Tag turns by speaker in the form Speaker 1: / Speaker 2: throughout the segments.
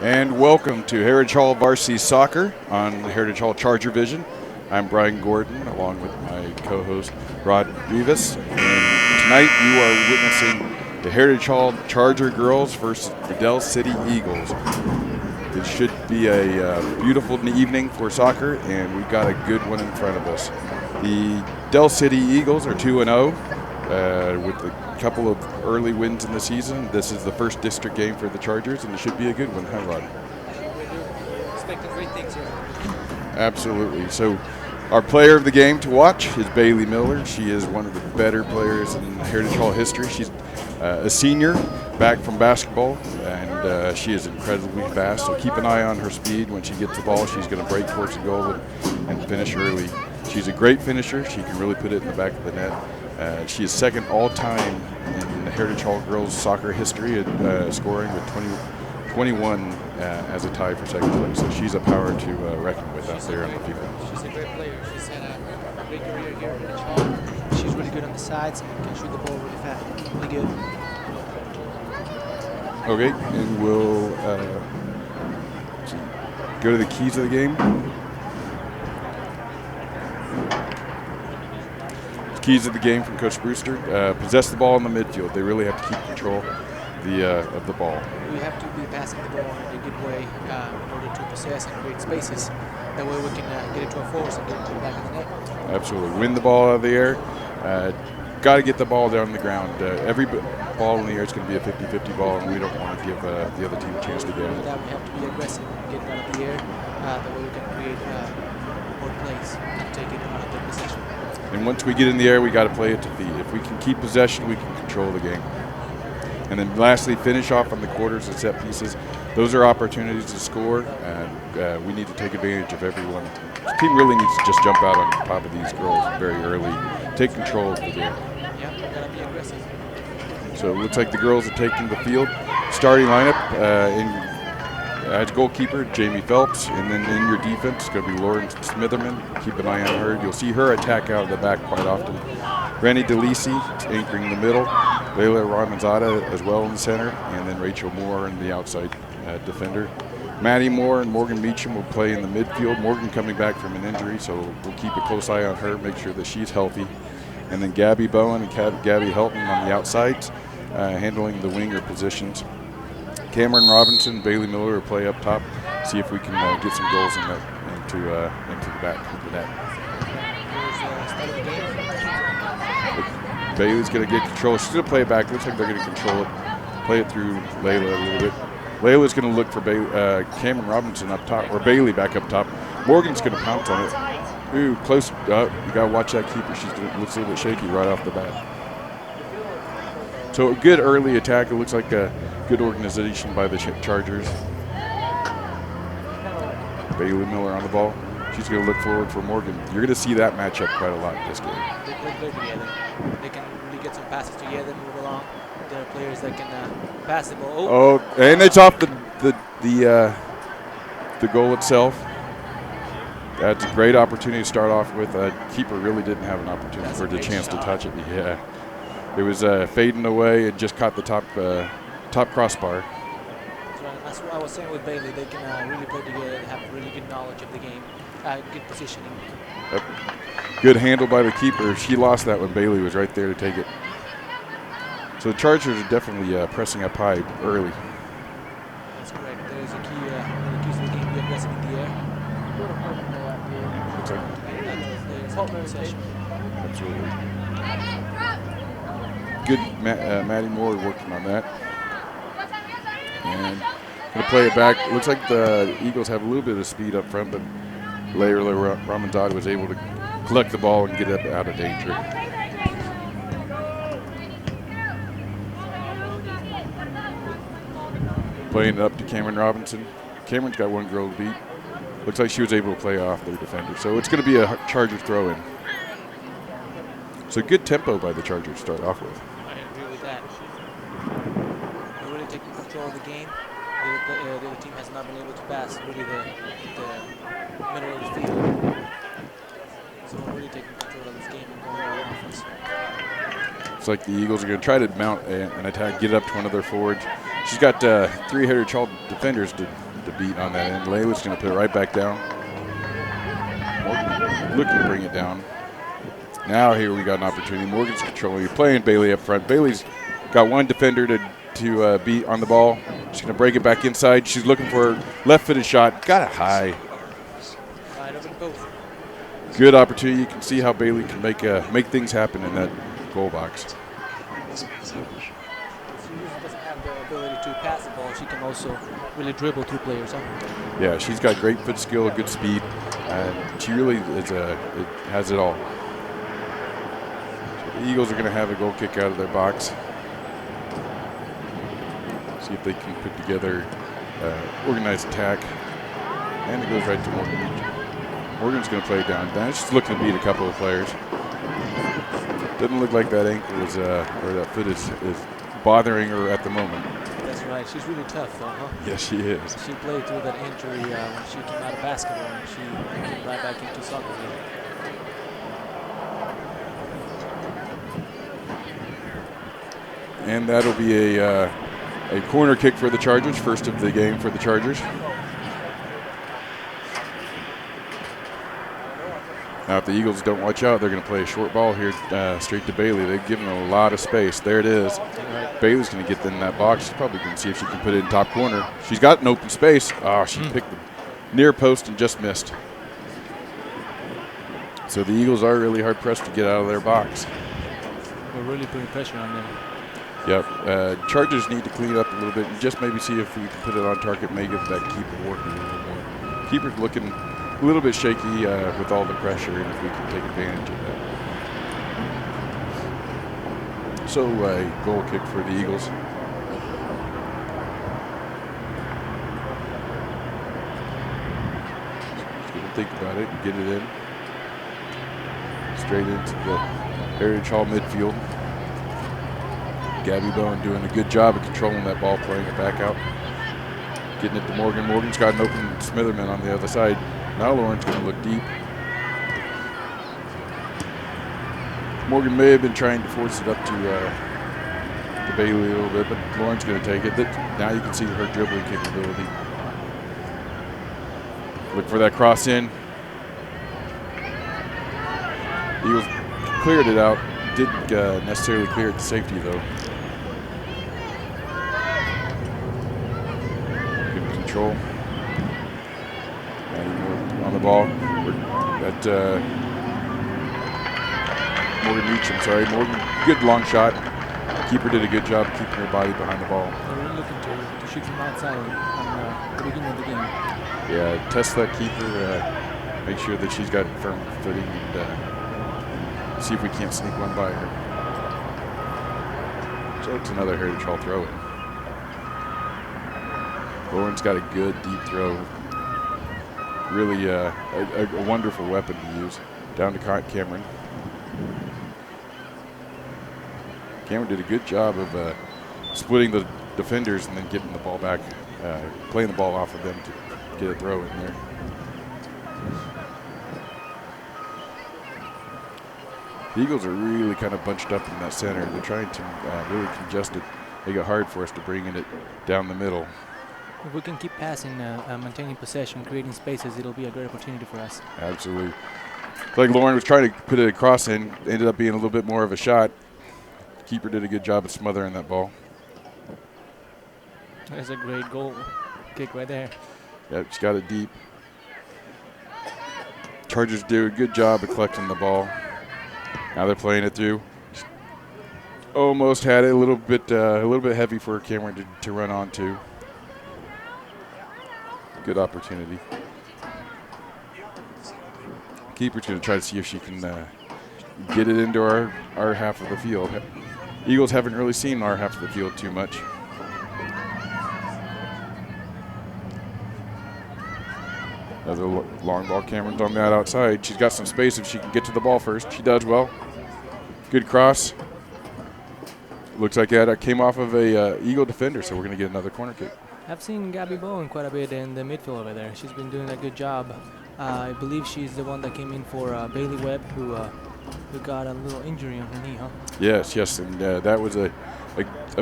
Speaker 1: And welcome to Heritage Hall Varsity Soccer on Heritage Hall Charger Vision. I'm Brian Gordon, along with my co-host Rod Rivas. And tonight you are witnessing the Heritage Hall Charger girls versus the DELCITY Eagles. It should be a beautiful evening for soccer, and we've got a good one in front of us. The DELCITY Eagles are 2-0 with a couple of early wins in the season. This is the first district game for the Chargers, and it should be a good one. Hi, Rod.
Speaker 2: We're expecting great things here.
Speaker 1: Absolutely. So our player of the game to watch is Bailey Miller. She is one of the better players in Heritage Hall history. She's a senior back from basketball, and she is incredibly fast. So keep an eye on her speed. When she gets the ball, she's going to break towards the goal and finish early. She's a great finisher. She can really put it in the back of the net. She is second all-time in Heritage Hall girls soccer history at scoring with 21 as a tie for second place. So she's a power to reckon with out there on the field.
Speaker 2: She's a great player. She's had a great career here at Heritage Hall. She's really good on the sides and can shoot the ball really fast. Really good.
Speaker 1: Okay, and we'll go to the keys of the game. Keys of the game from Coach Brewster: possess the ball in the midfield. They really have to keep control of the ball.
Speaker 2: We have to be passing the ball in a good way in order to possess and create spaces. That way we can get it to our forwards and get it to the back of the net.
Speaker 1: Absolutely. Win the ball out of the air. Got to get the ball down on the ground. Every ball in the air is going to be a 50-50 ball, and we don't want to give the other team a chance to get it.
Speaker 2: For that, we have to be aggressive and get it out of the air. That way we can create more plays and take it out of the possession.
Speaker 1: And once we get in the air, we got to play it to feet. If we can keep possession, we can control the game. And then lastly, finish off on the quarters and set pieces. Those are opportunities to score, and we need to take advantage of every one. The team really needs to just jump out on top of these girls very early, take control of the game.
Speaker 2: Yeah, we got to be aggressive.
Speaker 1: So it looks like the girls are taking the field. Starting lineup as goalkeeper, Jamie Phelps, and then in your defense, it's going to be Lauren Smitherman. Keep an eye on her. You'll see her attack out of the back quite often. Rennie DeLisi anchoring the middle. Layla Ramanzada as well in the center, and then Rachel Moore in the outside defender. Maddie Moore and Morgan Meacham will play in the midfield. Morgan coming back from an injury, so we'll keep a close eye on her, make sure that she's healthy. And then Gabby Bowen and Gabby Helton on the outsides, handling the winger positions. Cameron Robinson, Bailey Miller will play up top. See if we can get some goals into the back of the net. Bailey's going to get control. She's going to play it back. Looks like they're going to control it. Play it through Layla a little bit. Layla's going to look for Cameron Robinson up top, or Bailey back up top. Morgan's going to pounce on it. Ooh, close. You got to watch that keeper. She looks a little bit shaky right off the bat. So a good early attack. It looks like a good organization by the Chargers. Bailey Miller on the ball. She's going to look forward for Morgan. You're going to see that matchup quite a lot this game.
Speaker 2: They play good together. They can really get some passes together, move along. There are players that can pass the ball.
Speaker 1: Oh, and it's off the goal itself. That's a great opportunity to start off with. Keeper really didn't have an opportunity for the chance to touch it. Yeah, it was fading away and just caught the top crossbar.
Speaker 2: That's right. That's what I was saying with Bailey. They can really play together. They have really good knowledge of the game, good positioning.
Speaker 1: Good handle by the keeper. She lost that when Bailey was right there to take it. So the Chargers are definitely pressing up high early.
Speaker 2: That's correct. There's a key, one of the keys of the game, be aggressive in the air.
Speaker 1: Looks like absolutely. Good Maddie Moore working on that. And going to play it back. Looks like the Eagles have a little bit of speed up front, but Layla Ramanzada was able to collect the ball and get it out of danger. Playing it up to Cameron Robinson. Cameron's got one girl to beat. Looks like she was able to play off their defender. So it's going to be a Charger throw-in. So good tempo by the Chargers to start off with.
Speaker 2: I agree with that. They're really taking control of the game. The other team has not been able to pass really the middle of the field. So we're really taking control of this game and going on offense.
Speaker 1: Looks like the Eagles are going to try to mount an attack, get it up to one of their forwards. She's got 3 Heritage Hall defenders to the beat on that end. Layla's going to put it right back down. Morgan looking to bring it down. Now here we got an opportunity. Morgan's controlling. You're playing Bailey up front. Bailey's got one defender to beat on the ball. She's going to break it back inside. She's looking for a left-footed shot. Got it high.
Speaker 2: Right over the post.
Speaker 1: Good opportunity. You can see how Bailey can make things happen in that goal box.
Speaker 2: She usually doesn't have the ability to pass the ball. She can also really dribble through players. Huh?
Speaker 1: Yeah, she's got great foot skill, good speed, and she really has it all. So the Eagles are going to have a goal kick out of their box. See if they can put together organized attack. And it goes right to Morgan. Morgan's going to play it down. She's looking to beat a couple of players. Doesn't look like that ankle is, or that foot is bothering her at the moment.
Speaker 2: That's right. She's really tough, though, huh?
Speaker 1: Yes, she is.
Speaker 2: She played through that injury when she came out of basketball, and she came right back into soccer again.
Speaker 1: And that'll be a corner kick for the Chargers, first of the game for the Chargers. Now, if the Eagles don't watch out, they're going to play a short ball here straight to Bailey. They've given a lot of space. There it is.
Speaker 2: Right.
Speaker 1: Bailey's going to get in that box. She's probably going to see if she can put it in top corner. She's got an open space. Oh, she picked the near post and just missed. So the Eagles are really hard-pressed to get out of their box.
Speaker 2: We're really putting pressure on them.
Speaker 1: Yep. Chargers need to clean it up a little bit and just maybe see if we can put it on target, maybe get that keeper working a little more. Keeper's looking a little bit shaky with all the pressure, and if we can take advantage of that. So a goal kick for the Eagles. Just gonna think about it and get it in. Straight into the Heritage Hall midfield. Gabby Bowen doing a good job of controlling that ball, playing it back out. Getting it to Morgan. Morgan's got an open Smitherman on the other side. Now Lauren's going to look deep. Morgan may have been trying to force it up to Bailey a little bit, but Lauren's going to take it. Now you can see her dribbling capability. Look for that cross in. Eagles cleared it out. Didn't necessarily clear it to safety, though. Good control. On the ball. Morgan Meacham, sorry. Morgan, good long shot. Keeper did a good job keeping her body behind the ball.
Speaker 2: They're really looking to shoot from outside on the beginning of the game.
Speaker 1: Yeah, test that keeper. Make sure that she's got firm footing and see if we can't sneak one by her. So it's another Heritage Hall throw in. Lauren's got a good deep throw. Really a wonderful weapon to use. Down to Cameron. Cameron did a good job of splitting the defenders and then getting the ball back, playing the ball off of them to get a throw in there. The Eagles are really kind of bunched up in that center. They're trying to really congest it, make it hard for us to bring it down the middle.
Speaker 2: If we can keep passing, maintaining possession, creating spaces, it'll be a great opportunity for us.
Speaker 1: Absolutely. Like Lauren was trying to put it across in, ended up being a little bit more of a shot. Keeper did a good job of smothering that ball.
Speaker 2: That's a great goal kick right there.
Speaker 1: Yep, she's got it deep. Chargers do a good job of collecting the ball. Now they're playing it through. Almost had it a little bit heavy for Cameron to run onto. Good opportunity. Keeper's going to try to see if she can get it into our half of the field. Eagles haven't really seen our half of the field too much. Another long ball. Cameron's on that outside. She's got some space if she can get to the ball first. She does well. Good cross. Looks like that came off of a Eagle defender, so we're going to get another corner kick.
Speaker 2: I've seen Gabby Bowen quite a bit in the midfield over there. She's been doing a good job. I believe she's the one that came in for Bailey Webb, who got a little injury on her knee, huh?
Speaker 1: Yes, and that was a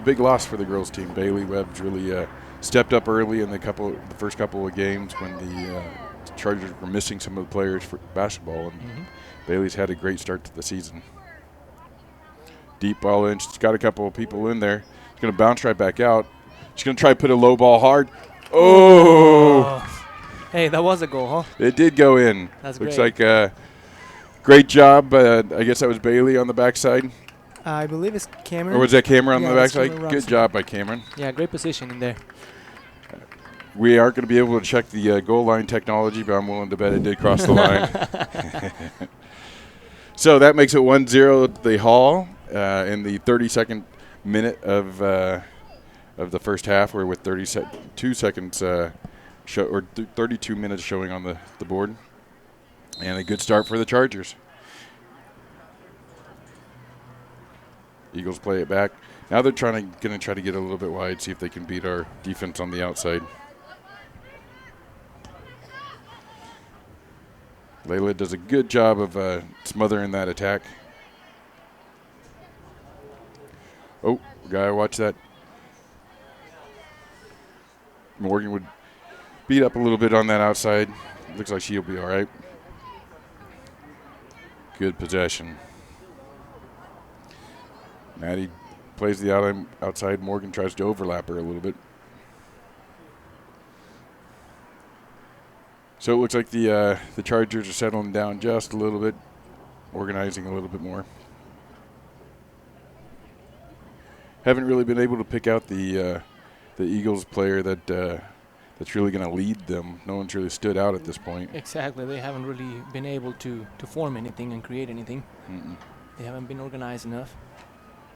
Speaker 1: big loss for the girls team. Bailey Webb's really stepped up early in the first couple of games when the Chargers were missing some of the players for basketball, and Bailey's had a great start to the season. Deep ball in. She's got a couple of people in there. She's going to bounce right back out. She's going to try to put a low ball hard. Oh!
Speaker 2: Hey, that was a goal, huh?
Speaker 1: It did go in.
Speaker 2: That's
Speaker 1: Looks
Speaker 2: great.
Speaker 1: like great job. I guess that was Bailey on the backside.
Speaker 3: I believe it's Cameron.
Speaker 1: Or was that Cameron on the
Speaker 3: that's
Speaker 1: backside?
Speaker 3: Cameron
Speaker 1: Good
Speaker 3: Robinson.
Speaker 1: job by Cameron.
Speaker 2: Yeah, great position in there.
Speaker 1: We aren't going to be able to check the goal line technology, but I'm willing to bet it did cross the line. So that makes it 1-0 the Hall in the 32nd minute of the first half. We're with 32 seconds 32 minutes showing on the board, and a good start for the Chargers. Eagles play it back. Now they're going to try to get a little bit wide, see if they can beat our defense on the outside. Layla does a good job of smothering that attack. Oh, gotta watch that. Morgan would beat up a little bit on that outside. Looks like she'll be all right. Good possession. Maddie plays the outside. Morgan tries to overlap her a little bit. So it looks like the Chargers are settling down just a little bit, organizing a little bit more. Haven't really been able to pick out the Eagles player that's really going to lead them. No one's really stood out at this point.
Speaker 2: Exactly. They haven't really been able to form anything and create anything. They haven't been organized enough.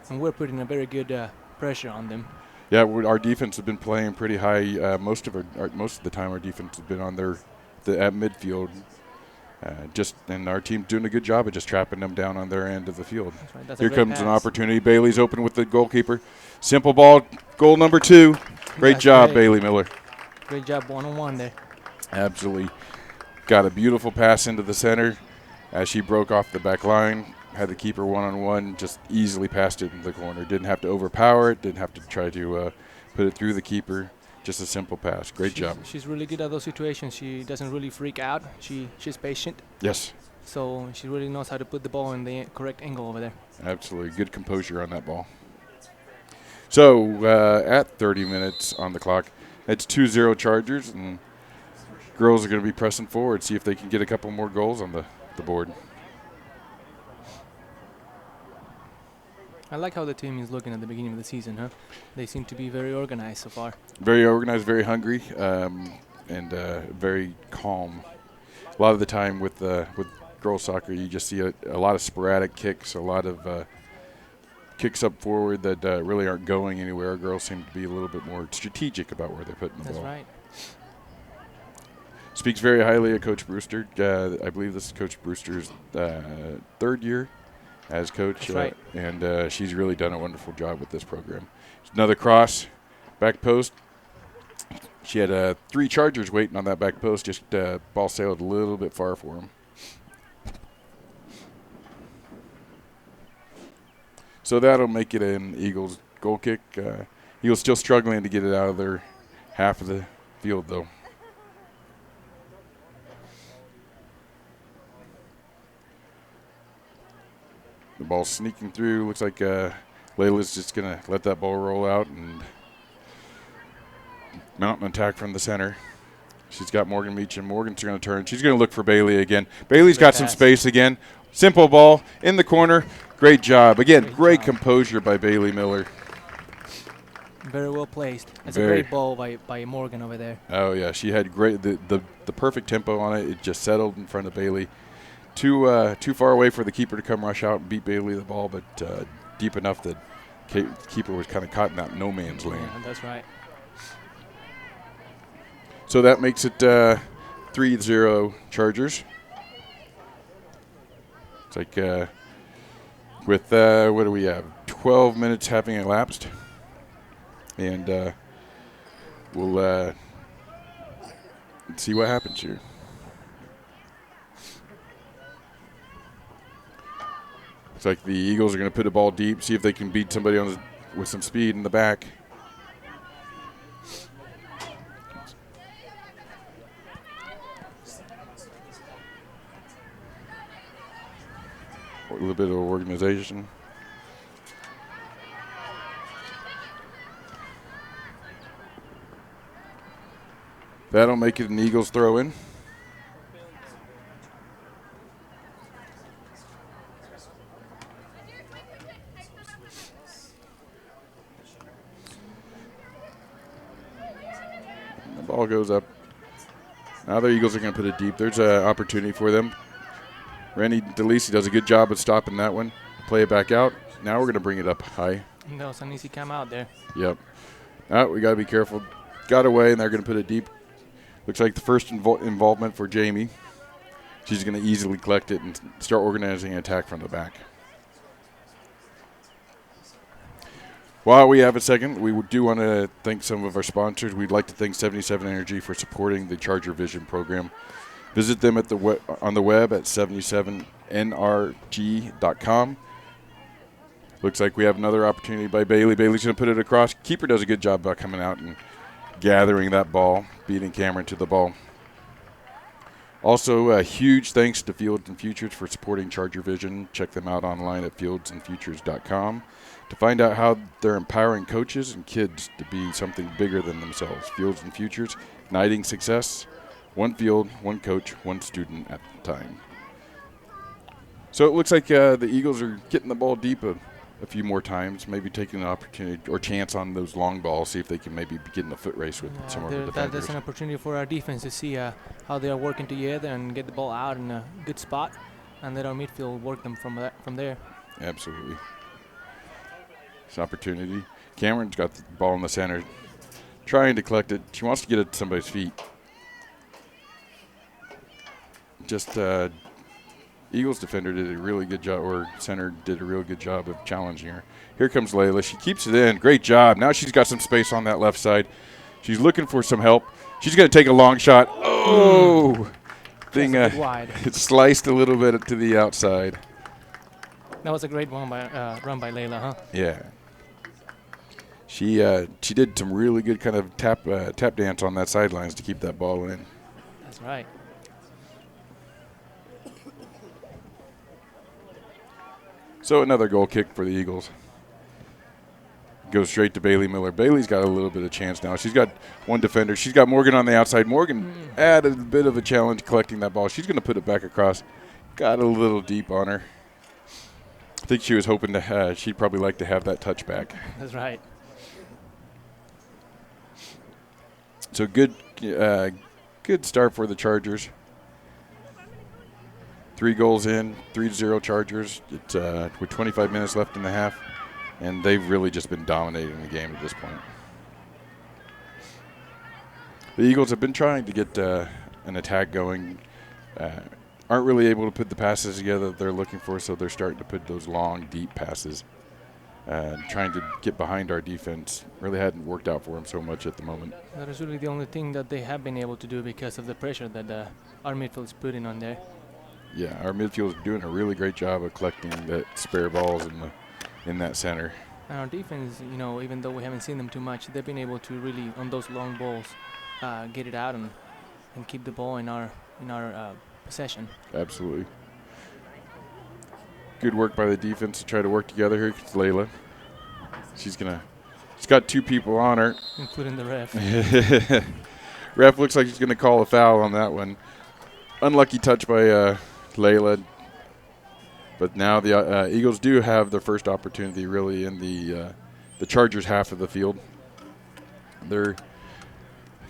Speaker 2: And we're putting a very good pressure on them.
Speaker 1: Yeah, our defense has been playing pretty high. Most of the time, our defense has been on at midfield. And our team's doing a good job of just trapping them down on their end of the field.
Speaker 2: That's right. That's
Speaker 1: Here
Speaker 2: a great
Speaker 1: comes an
Speaker 2: pass.
Speaker 1: opportunity. Bailey's open with the goalkeeper. Simple ball, goal number 2. Great
Speaker 2: That's
Speaker 1: job,
Speaker 2: great.
Speaker 1: Bailey Miller.
Speaker 2: Great job one-on-one there.
Speaker 1: Absolutely. Got a beautiful pass into the center as she broke off the back line. Had the keeper one-on-one, just easily passed it in the corner. Didn't have to overpower it. Didn't have to try to put it through the keeper. Just a simple pass. Great job.
Speaker 2: She's really good at those situations. She doesn't really freak out. She's patient.
Speaker 1: Yes,
Speaker 2: So she really knows how to put the ball in the correct angle over there.
Speaker 1: absolutely. Good composure on that ball. So at 30 minutes on the clock, it's 2-0 Chargers, and girls are going to be pressing forward, see if they can get a couple more goals on the board.
Speaker 2: I like how the team is looking at the beginning of the season, huh? They seem to be very organized so far.
Speaker 1: Very organized, very hungry, and very calm. A lot of the time with girls soccer, you just see a lot of sporadic kicks, a lot of kicks up forward that really aren't going anywhere. Our girls seem to be a little bit more strategic about where they're putting the
Speaker 2: That's
Speaker 1: ball.
Speaker 2: right.
Speaker 1: Speaks very highly of Coach Brewster. I believe this is Coach Brewster's 3rd year as coach.
Speaker 2: That's right.
Speaker 1: And she's really done a wonderful job with this program. Another cross, back post. She had 3 Chargers waiting on that back post. Just ball sailed a little bit far for him. So that'll make it an Eagles goal kick. Eagles still struggling to get it out of their half of the field, though. The ball's sneaking through. Looks like Layla's just going to let that ball roll out and mount an attack from the center. She's got Morgan Meacham. Morgan's going to turn. She's going to look for Bailey again. Bailey's got some space again. Simple ball in the corner. Great job. Again, great composure by Bailey Miller.
Speaker 2: Very well placed. That's
Speaker 1: Very.
Speaker 2: a great ball by Morgan over there.
Speaker 1: Oh, yeah. She had great the perfect tempo on it. It just settled in front of Bailey. Too far away for the keeper to come rush out and beat Bailey the ball, but deep enough that keeper was kind of caught in that no man's land.
Speaker 2: Yeah, that's right.
Speaker 1: So that makes it 3-0 Chargers. It's like with what do we have? 12 minutes having elapsed, and we'll see what happens here. It's like the Eagles are going to put the ball deep, see if they can beat somebody with some speed in the back. little bit of organization. That'll make it an Eagles throw in. The ball goes up. Now the Eagles are going to put it deep. There's an opportunity for them. Randy DeLisi does a good job of stopping that one. Play it back out. Now we're going to bring it up high.
Speaker 2: That was an easy come out there.
Speaker 1: Yep. Now we got to be careful. Got away, and they're going to put it deep. Looks like the first involvement for Jamie. She's going to easily collect it and start organizing an attack from the back. While we have a second, we do want to thank some of our sponsors. We'd like to thank 77 Energy for supporting the Charger Vision program. Visit them at on the web at 77nrg.com. Looks like we have another opportunity by Bailey. Bailey's going to put it across. Keeper does a good job about coming out and gathering that ball, beating Cameron to the ball. Also, a huge thanks to Fields and Futures for supporting Charger Vision. Check them out online at fieldsandfutures.com to find out how they're empowering coaches and kids to be something bigger than themselves. Fields and Futures, igniting success, one field, one coach, one student at a time. So it looks like the Eagles are getting the ball deep a few more times, maybe taking an opportunity or chance on those long balls, see if they can maybe get in a foot race with some of the defenders.
Speaker 2: That's an opportunity for our defense to see how they are working together and get the ball out in a good spot, and let our midfield work them from there.
Speaker 1: Absolutely. It's an opportunity. Cameron's got the ball in the center, trying to collect it. She wants to get it to somebody's feet. Just Eagles defender did a really good job, or center did a real good job of challenging her. Here comes Layla. She keeps it in. Great job. Now she's got some space on that left side. She's looking for some help. She's going to take a long shot. Oh! Thing
Speaker 2: wide.
Speaker 1: It sliced a little bit to the outside.
Speaker 2: That was a great run by Layla, huh?
Speaker 1: Yeah. She did some really good kind of tap dance on that sidelines to keep that ball in.
Speaker 2: That's right.
Speaker 1: So another goal kick for the Eagles. Goes straight to Bailey Miller. Bailey's got a little bit of chance now. She's got one defender. She's got Morgan on the outside. Morgan added a bit of a challenge collecting that ball. She's going to put it back across. Got a little deep on her. I think she was hoping to she'd probably like to have that touchback.
Speaker 2: That's right.
Speaker 1: So good start for the Chargers. 3 goals in, 3-0 Chargers. It's with 25 minutes left in the half, and they've really just been dominating the game at this point. The Eagles have been trying to get an attack going. Aren't really able to put the passes together that they're looking for, so they're starting to put those long, deep passes. Trying to get behind our defense really hadn't worked out for them so much at the moment.
Speaker 2: That is really the only thing that they have been able to do because of the pressure that our midfield is putting on there.
Speaker 1: Yeah, our midfield is doing a really great job of collecting the spare balls in that center.
Speaker 2: And our defense, even though we haven't seen them too much, they've been able to really, on those long balls, get it out and keep the ball in our possession.
Speaker 1: Absolutely. Good work by the defense to try to work together. Here comes Layla. She's got 2 people on her.
Speaker 2: Including the ref.
Speaker 1: Ref looks like he's going to call a foul on that one. Unlucky touch by Layla. But now the Eagles do have their first opportunity really in the Chargers half of the field. They're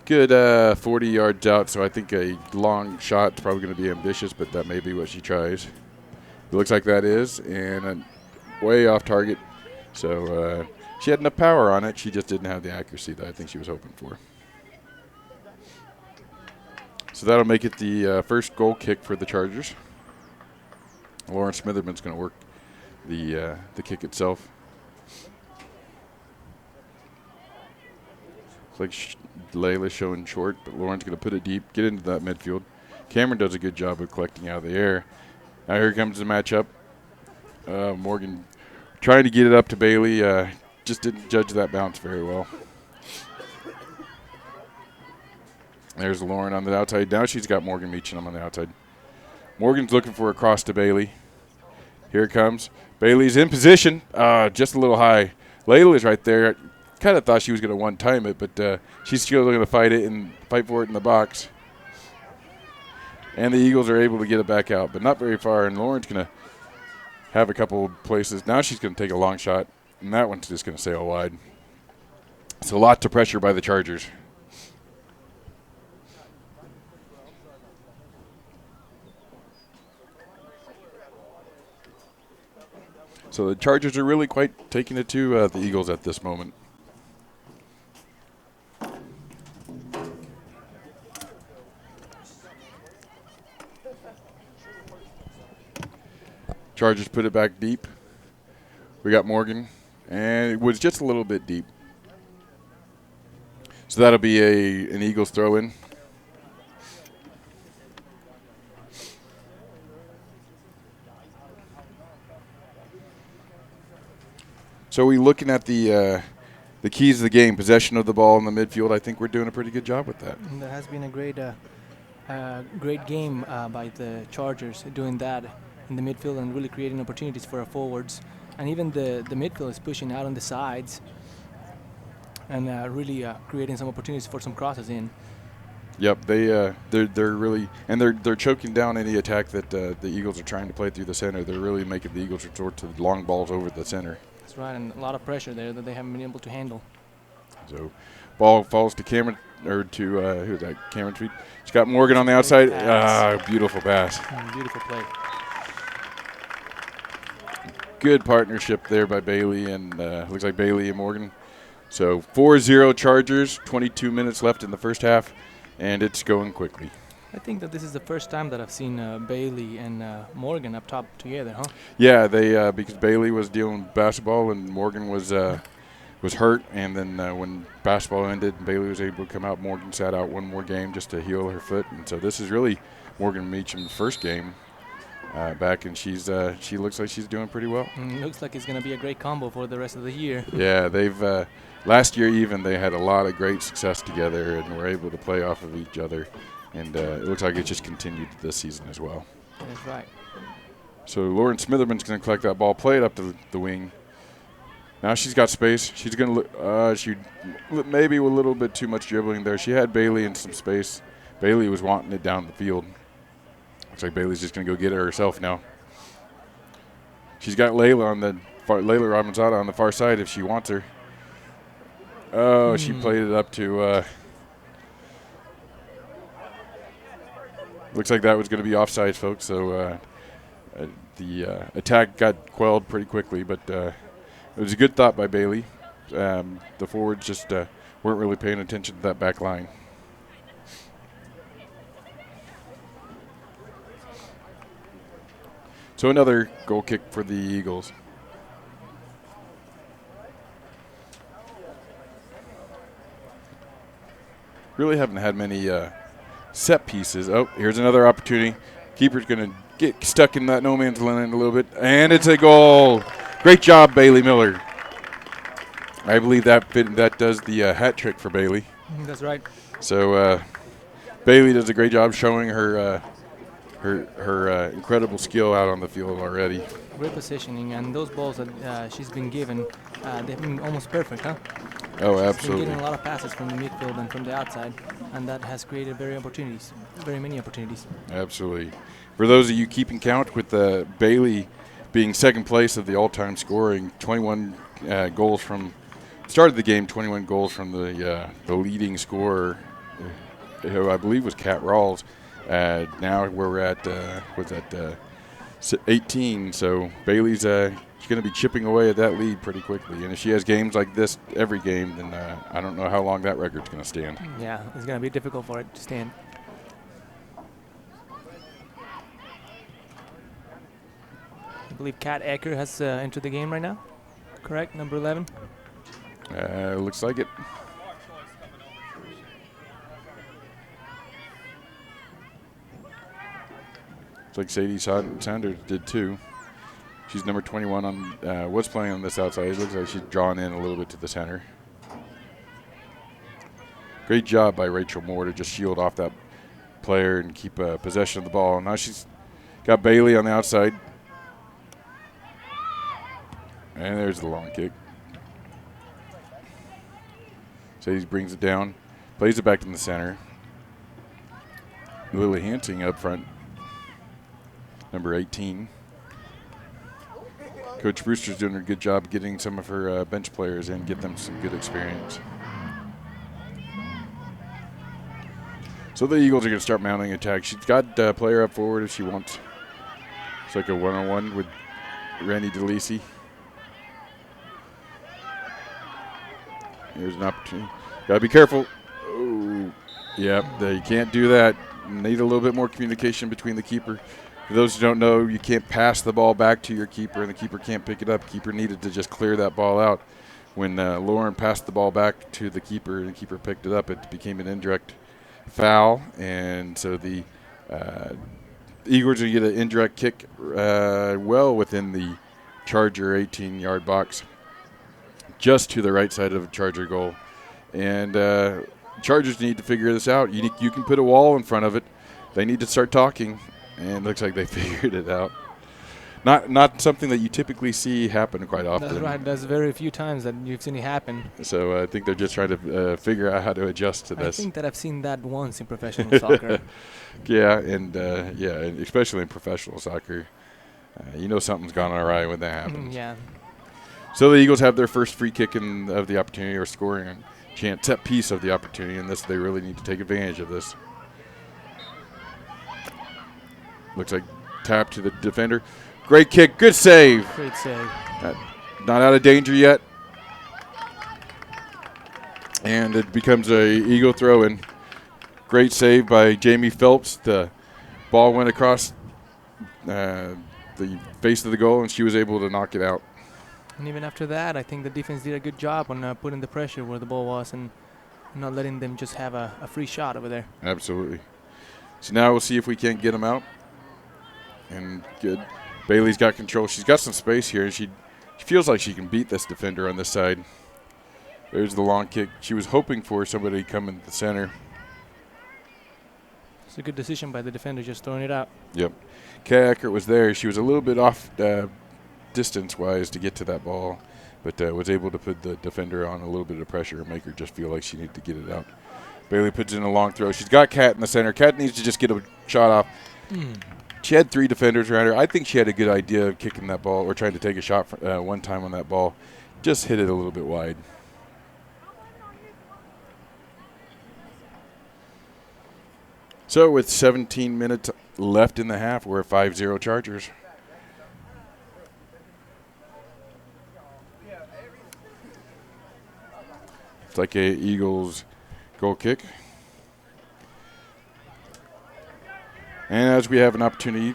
Speaker 1: good 40 yards out, so I think a long shot is probably going to be ambitious, but that may be what she tries. It looks like that is, and way off target. So she had enough power on it. She just didn't have the accuracy that I think she was hoping for. So that'll make it the first goal kick for the Chargers. Lauren Smitherman's going to work the kick itself. Looks like Layla's showing short, but Lauren's going to put it deep, get into that midfield. Cameron does a good job of collecting out of the air. Now here comes the matchup. Morgan trying to get it up to Bailey. Just didn't judge that bounce very well. There's Lauren on the outside. Now she's got Morgan Meacham on the outside. Morgan's looking for a cross to Bailey. Here it comes. Bailey's in position, just a little high. Layla's right there. Kind of thought she was going to one-time it, but she's still going to fight for it in the box. And the Eagles are able to get it back out, but not very far. And Lauren's going to have a couple places. Now she's going to take a long shot, and that one's just going to sail wide. It's a lot to pressure by the Chargers. So the Chargers are really quite taking it to the Eagles at this moment. Chargers put it back deep. We got Morgan, and it was just a little bit deep. So that'll be an Eagles throw in. So we looking at the keys of the game, possession of the ball in the midfield. I think we're doing a pretty good job with that.
Speaker 2: And that has been a great game by the Chargers doing that in the midfield and really creating opportunities for our forwards. And even the midfield is pushing out on the sides and really creating some opportunities for some crosses in.
Speaker 1: Yep, they're really, and they're choking down any attack that the Eagles are trying to play through the center. They're really making the Eagles resort to long balls over the center.
Speaker 2: That's right, and a lot of pressure there that they haven't been able to handle.
Speaker 1: So, ball falls to Cameron, or to who's that? Cameron Tweed. She's got Morgan on the outside. Beautiful pass.
Speaker 2: Beautiful play.
Speaker 1: Good partnership there by Bailey, and looks like Bailey and Morgan. So 4-0 Chargers, 22 minutes left in the first half, and it's going quickly.
Speaker 2: I think that this is the first time that I've seen Bailey and Morgan up top together, huh?
Speaker 1: Yeah, they because Bailey was dealing with basketball and Morgan was hurt, and then when basketball ended, Bailey was able to come out. Morgan sat out one more game just to heal her foot, and so this is really Morgan Meacham's first game back, and she looks like she's doing pretty well.
Speaker 2: Looks like it's going to be a great combo for the rest of the year.
Speaker 1: Yeah, they've last year even they had a lot of great success together and were able to play off of each other, and it looks like it just continued this season as well.
Speaker 2: That's right.
Speaker 1: So Lauren Smitherman's going to collect that ball, play it up to the wing. Now she's got space. She's going to look. She maybe a little bit too much dribbling there. She had Bailey in some space. Bailey was wanting it down the field. Looks like Bailey's just going to go get it herself now. She's got Layla Ramanzada on the far side if she wants her. Oh, she played it up to. Looks like that was going to be offside, folks. So the attack got quelled pretty quickly, but it was a good thought by Bailey. The forwards just weren't really paying attention to that back line. So another goal kick for the Eagles. Really haven't had many set pieces. Oh, here's another opportunity. Keeper's going to get stuck in that no man's land a little bit, and it's a goal. Great job, Bailey Miller. I believe that does the hat trick for Bailey.
Speaker 2: That's right.
Speaker 1: So Bailey does a great job showing her incredible skill out on the field already.
Speaker 2: Great positioning, and those balls that she's been given, they've been almost perfect, huh?
Speaker 1: Oh,
Speaker 2: She's
Speaker 1: absolutely.
Speaker 2: been getting a lot of passes from the midfield and from the outside, and that has created very many opportunities.
Speaker 1: Absolutely. For those of you keeping count, with Bailey being second place of the all-time scoring, 21 goals from started the game, 21 goals from the leading scorer, who I believe was Kat Rawls. Now we're at 18, so Bailey's she's going to be chipping away at that lead pretty quickly. And if she has games like this every game, then I don't know how long that record's going to stand.
Speaker 2: Yeah, it's going to be difficult for it to stand. I believe Kat Ecker has entered the game right now. Correct, number 11?
Speaker 1: Looks like it. Looks like Sadie Sanders did too. She's number 21 on, was playing on this outside. It looks like she's drawn in a little bit to the center. Great job by Rachel Moore to just shield off that player and keep possession of the ball. Now she's got Bailey on the outside. And there's the long kick. Sadie brings it down, plays it back in the center. Lily Hansing up front, number 18. Coach Brewster's doing a good job getting some of her bench players in, get them some good experience. So the Eagles are going to start mounting attack. She's got a player up forward if she wants. It's like a one-on-one with Randy DeLisi. Here's an opportunity. Got to be careful. Oh, yep, you can't do that. Need a little bit more communication between the keeper. For those who don't know, you can't pass the ball back to your keeper, and the keeper can't pick it up. Keeper needed to just clear that ball out. When Lauren passed the ball back to the keeper, and the keeper picked it up, it became an indirect foul, and so the Eagles are going to get an indirect kick well within the Charger 18-yard box, just to the right side of the Charger goal. And Chargers need to figure this out. You can put a wall in front of it. They need to start talking, and it looks like they figured it out. Not something that you typically see happen quite often.
Speaker 2: That's right. There's very few times that you've seen it happen.
Speaker 1: So I think they're just trying to figure out how to adjust to this.
Speaker 2: I think that I've seen that once in professional soccer.
Speaker 1: Yeah, and especially in professional soccer. Something's gone awry when that happens.
Speaker 2: Yeah.
Speaker 1: So the Eagles have their first free kick of the opportunity, or scoring chance, set piece of the opportunity, and they really need to take advantage of this. Looks like tap to the defender. Great kick, good save.
Speaker 2: Great save.
Speaker 1: Not out of danger yet. And it becomes a Eagle throw-in. Great save by Jamie Phelps. The ball went across the face of the goal, and she was able to knock it out.
Speaker 2: And even after that, I think the defense did a good job on putting the pressure where the ball was and not letting them just have a free shot over there.
Speaker 1: Absolutely. So now we'll see if we can't get them out. And good. Bailey's got control. She's got some space here. She feels like she can beat this defender on this side. There's the long kick. She was hoping for somebody to come in the center.
Speaker 2: It's a good decision by the defender, just throwing it out.
Speaker 1: Yep. Kay Eckert was there. She was a little bit off distance-wise to get to that ball, but was able to put the defender on a little bit of pressure and make her just feel like she needed to get it out. Bailey puts in a long throw. She's got Kat in the center. Kat needs to just get a shot off. She had 3 defenders around her. I think she had a good idea of kicking that ball or trying to take a shot one time on that ball. Just hit it a little bit wide. So with 17 minutes left in the half, we're at 5-0 Chargers. It's like a Eagles goal kick. And as we have an opportunity,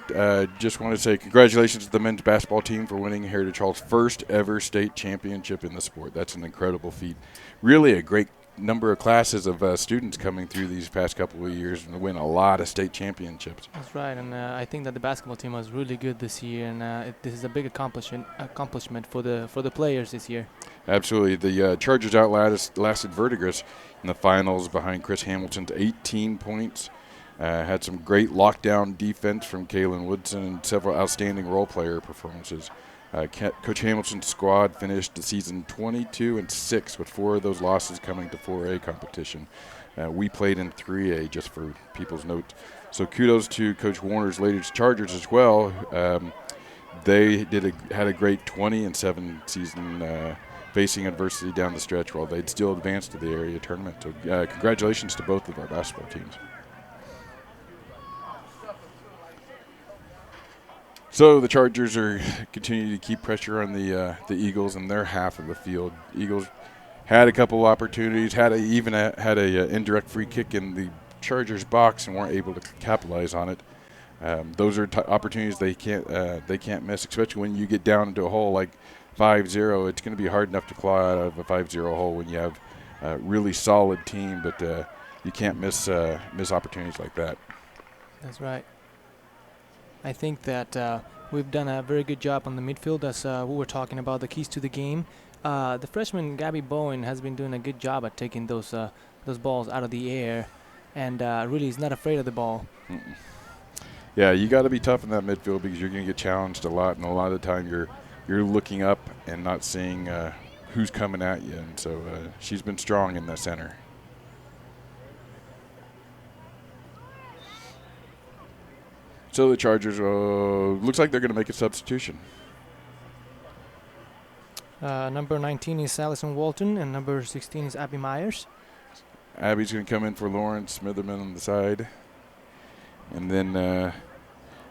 Speaker 1: just want to say congratulations to the men's basketball team for winning Heritage Hall's first ever state championship in the sport. That's an incredible feat. Really a great number of classes of students coming through these past couple of years and win a lot of state championships.
Speaker 2: That's right, and I think that the basketball team was really good this year, and this is a big accomplishment for the players this year.
Speaker 1: Absolutely. The Chargers outlasted Verdigris in the finals behind Chris Hamilton's 18 points. Had some great lockdown defense from Kaylin Woodson and several outstanding role player performances. Coach Hamilton's squad finished the season 22-6 with 4 of those losses coming to 4A competition. We played in 3A, just for people's notes. So kudos to Coach Warner's Ladies Chargers as well. They had a great 20-7 season facing adversity down the stretch while they'd still advanced to the area tournament. So congratulations to both of our basketball teams. So the Chargers are continuing to keep pressure on the Eagles in their half of the field. Eagles had a couple opportunities, had a indirect free kick in the Chargers box and weren't able to capitalize on it. Those are opportunities they can't miss, especially when you get down into a hole like 5-0. It's going to be hard enough to claw out of a 5-0 hole when you have a really solid team, but you can't miss opportunities like that.
Speaker 2: That's right. I think that we've done a very good job on the midfield, as we were talking about the keys to the game. The freshman Gabby Bowen has been doing a good job at taking those balls out of the air, and really is not afraid of the ball.
Speaker 1: Yeah, you got to be tough in that midfield because you're going to get challenged a lot, and a lot of the time you're you're looking up and not seeing who's coming at you. And so she's been strong in the center. So the Chargers, looks like they're going to make a substitution.
Speaker 3: Number 19 is Allison Walton, and number 16 is Abby Myers.
Speaker 1: Abby's going to come in for Lauren Smitherman on the side. And then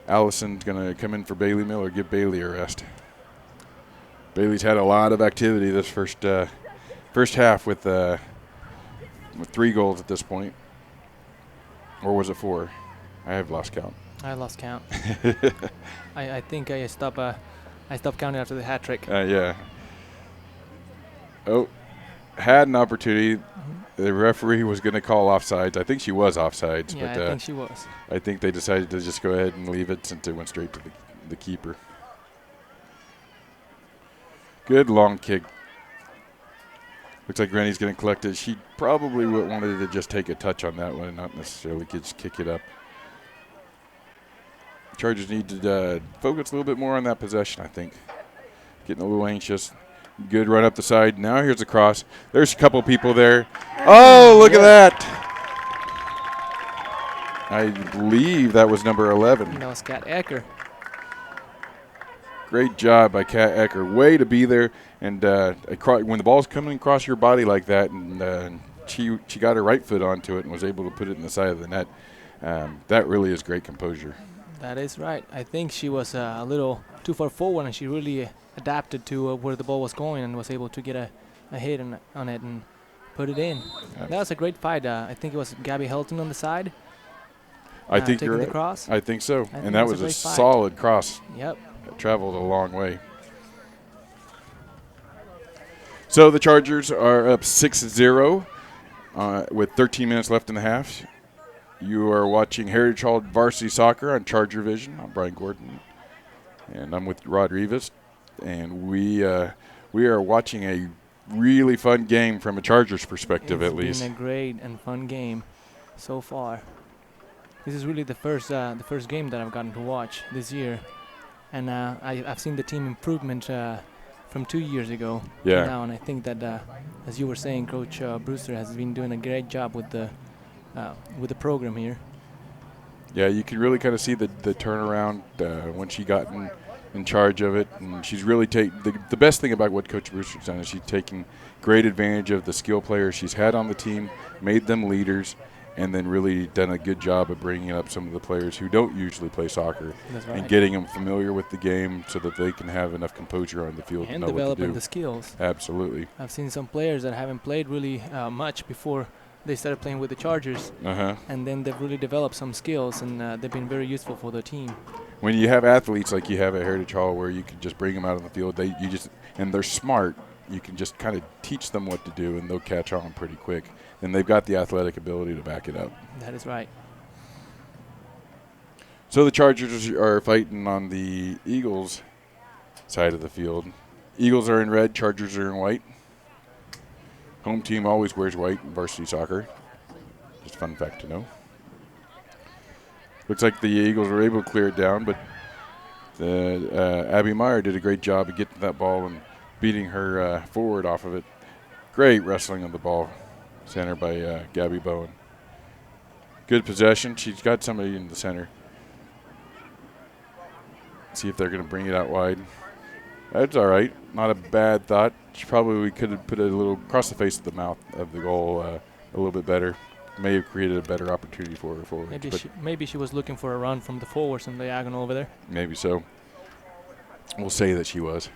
Speaker 1: Allison's going to come in for Bailey Miller, give Bailey a rest. Bailey's had a lot of activity this first half with 3 goals at this point. Or was it 4? I have lost count.
Speaker 3: I lost count. I think I stopped counting after the hat trick.
Speaker 1: Yeah. Oh, had an opportunity.
Speaker 3: Mm-hmm.
Speaker 1: The referee was going to call offsides. I think she was offsides.
Speaker 3: Yeah,
Speaker 1: but,
Speaker 3: I think she was.
Speaker 1: I think they decided to just go ahead and leave it since it went straight to the keeper. Good long kick. Looks like Rennie's going to collect it. She probably wanted to just take a touch on that one and not necessarily just kick it up. Chargers need to focus a little bit more on that possession, I think. Getting a little anxious. Good run up the side. Now here's the cross. There's a couple people there. Oh, look at that. I believe that was number 11.
Speaker 3: That was Kat Ecker.
Speaker 1: Great job by Kat Ecker. Way to be there. And when the ball's coming across your body like that, and she got her right foot onto it and was able to put it in the side of the net, that really is great composure.
Speaker 3: That is right. I think she was a little too far forward, and she really adapted to where the ball was going and was able to get a hit on it and put it in. That was a great fight. I think it was Gabby Helton on the side.
Speaker 1: I think you're
Speaker 3: taking
Speaker 1: right.
Speaker 3: the cross.
Speaker 1: I think so.
Speaker 3: I
Speaker 1: and
Speaker 3: think
Speaker 1: that
Speaker 3: it
Speaker 1: was a
Speaker 3: great fight.
Speaker 1: solid cross.
Speaker 3: Yep.
Speaker 1: It traveled a long way. So the Chargers are up 6-0 with 13 minutes left in the half. You are watching Heritage Hall Varsity Soccer on Charger Vision. I'm Brian Gordon, and I'm with Rod Rivas. And we are watching a really fun game from a Chargers perspective, at least.
Speaker 3: It's been a great and fun game so far. This is really the first game that I've gotten to watch this year, and I've seen the team improvement from 2 years ago
Speaker 1: Yeah.
Speaker 3: now, and I think that as you were saying, Coach Brewster has been doing a great job with the program here.
Speaker 1: Yeah, you can really kind of see the turnaround when she got in charge of it, and she's really the best thing about what Coach Brewster's done is she's taking great advantage of the skill players she's had on the team, made them leaders, and then really done a good job of bringing up some of the players who don't usually play soccer.
Speaker 3: That's right.
Speaker 1: And getting them familiar with the game so that they can have enough composure on the field
Speaker 3: And
Speaker 1: to know what to
Speaker 3: developing
Speaker 1: do.
Speaker 3: the skills.
Speaker 1: Absolutely.
Speaker 3: I've seen some players that haven't played really much before they started playing with the Chargers, and then they've really developed some skills, and they've been very useful for the team.
Speaker 1: When you have athletes like you have at Heritage Hall, where you can just bring them out on the field, and they're smart. You can just kind of teach them what to do, and they'll catch on pretty quick. And they've got the athletic ability to back it up.
Speaker 3: That is right.
Speaker 1: So the Chargers are fighting on the Eagles side of the field. Eagles are in red, Chargers are in white. Home team always wears white in varsity soccer. Just a fun fact to know. Looks like the Eagles were able to clear it down, but Abby Meyer did a great job of getting that ball and beating her forward off of it. Great wrestling on the ball, center by Gabby Bowen. Good possession. She's got somebody in the center. See if they're going to bring it out wide. That's all right. Not a bad thought. We could have put it a little across the face of the mouth of the goal a little bit better. May have created a better opportunity for her forward.
Speaker 3: Maybe she was looking for a run from the forwards and diagonal over there.
Speaker 1: Maybe so. We'll say that she was.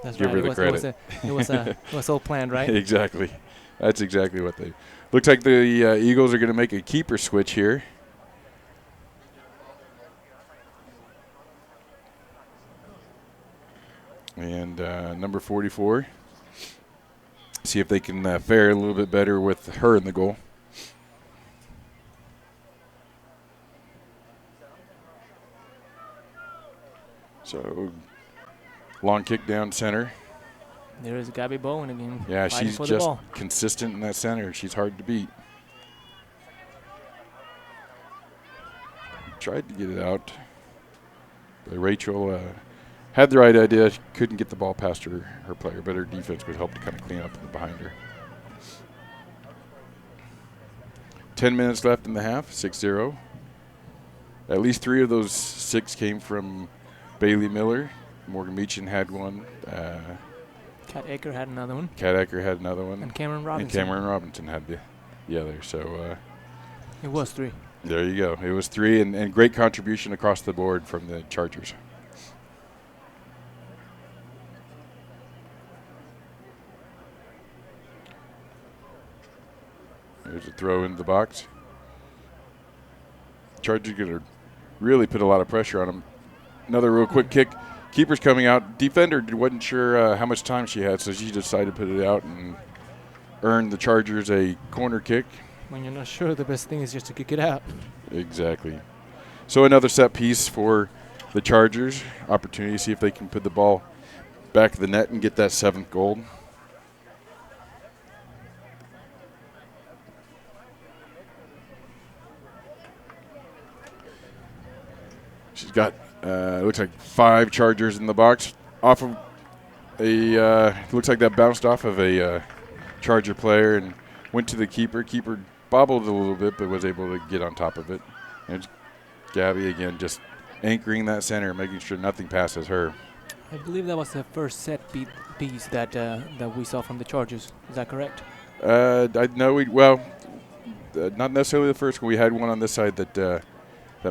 Speaker 3: That's
Speaker 1: Give
Speaker 3: right.
Speaker 1: her the credit.
Speaker 3: It was all planned, right?
Speaker 1: Exactly. That's exactly what they. Looks like the Eagles are going to make a keeper switch here. And number 44. See if they can fare a little bit better with her in the goal. So, long kick down center.
Speaker 3: There is Gabby Bowen again.
Speaker 1: Yeah,
Speaker 3: fighting
Speaker 1: she's
Speaker 3: for the
Speaker 1: just
Speaker 3: ball.
Speaker 1: consistent in that center. She's hard to beat. Tried to get it out. But Rachel had the right idea. She couldn't get the ball past her player, but her defense would help to kind of clean up behind her. 10 minutes left in the half, 6-0. At least 3 of those 6 came from Bailey Miller. Morgan Meechan had one.
Speaker 3: Kat Ecker had another one.
Speaker 1: Kat Ecker had another one.
Speaker 3: And Cameron Robinson.
Speaker 1: And Cameron Robinson had the other. So
Speaker 3: it was 3.
Speaker 1: there you go. It was 3, and great contribution across the board from the Chargers. There's a throw into the box. Chargers going to really put a lot of pressure on him. Another real quick kick. Keeper's coming out. Defender wasn't sure how much time she had, so she decided to put it out and earn the Chargers a corner kick.
Speaker 3: When you're not sure, the best thing is just to kick it out.
Speaker 1: Exactly. So another set piece for the Chargers. Opportunity to see if they can put the ball back of the net and get that 7th goal. She's got, looks like 5 Chargers in the box. Off of looks like that bounced off of a Charger player and went to the keeper. Keeper bobbled a little bit, but was able to get on top of it. And it's Gabby again just anchoring that center, making sure nothing passes her.
Speaker 3: I believe that was the first set piece that we saw from the Chargers. Is that correct?
Speaker 1: I know not necessarily the first one. We had one on this side that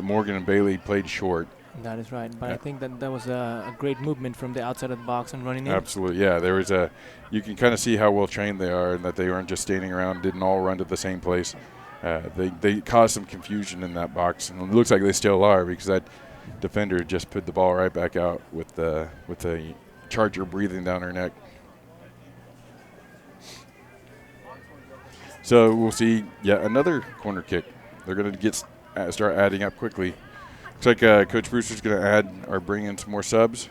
Speaker 1: Morgan and Bailey played short.
Speaker 3: That is right, but I think that was a great movement from the outside of the box and running in.
Speaker 1: Absolutely, yeah. There was you can kind of see how well trained they are, and that they weren't just standing around, didn't all run to the same place. They caused some confusion in that box, and it looks like they still are, because that defender just put the ball right back out with the Charger breathing down her neck. So we'll see another corner kick. They're going to start adding up quickly. Looks like Coach Brewster's going to add or bring in some more subs.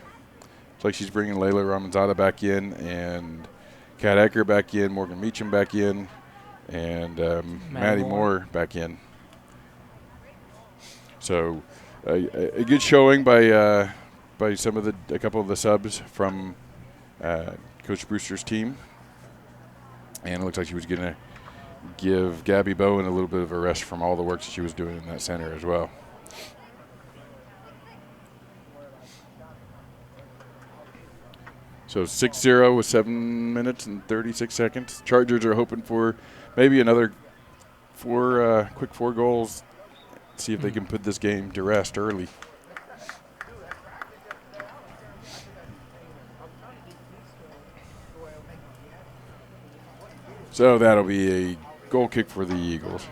Speaker 1: Looks like she's bringing Layla Ramanzada back in, and Kat Ecker back in, Morgan Meechan back in, and Maddie Moore back in. So a good showing by a couple of the subs from Coach Brewster's team. And it looks like she was going to give Gabby Bowen a little bit of a rest from all the work that she was doing in that center as well. So 6-0 with 7 minutes and 36 seconds. Chargers are hoping for maybe another quick 4 goals. See if they can put this game to rest early. So that'll be a goal kick for the Eagles.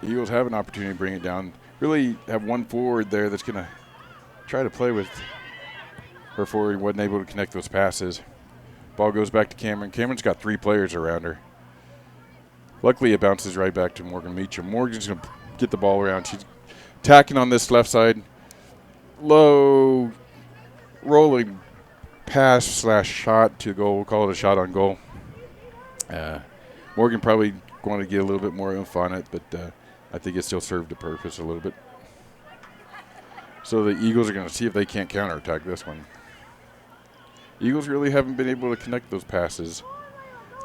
Speaker 1: The Eagles have an opportunity to bring it down. Really have one forward there that's going to try to play with her forward. Wasn't able to connect those passes. Ball goes back to Cameron. Cameron's got 3 players around her. Luckily, it bounces right back to Morgan Meechan. Morgan's going to get the ball around. She's attacking on this left side. Low rolling pass / shot to goal. We'll call it a shot on goal. Morgan probably wanted to get a little bit more oomph on it, but I think it still served the purpose a little bit. So the Eagles are going to see if they can't counterattack this one. Eagles really haven't been able to connect those passes.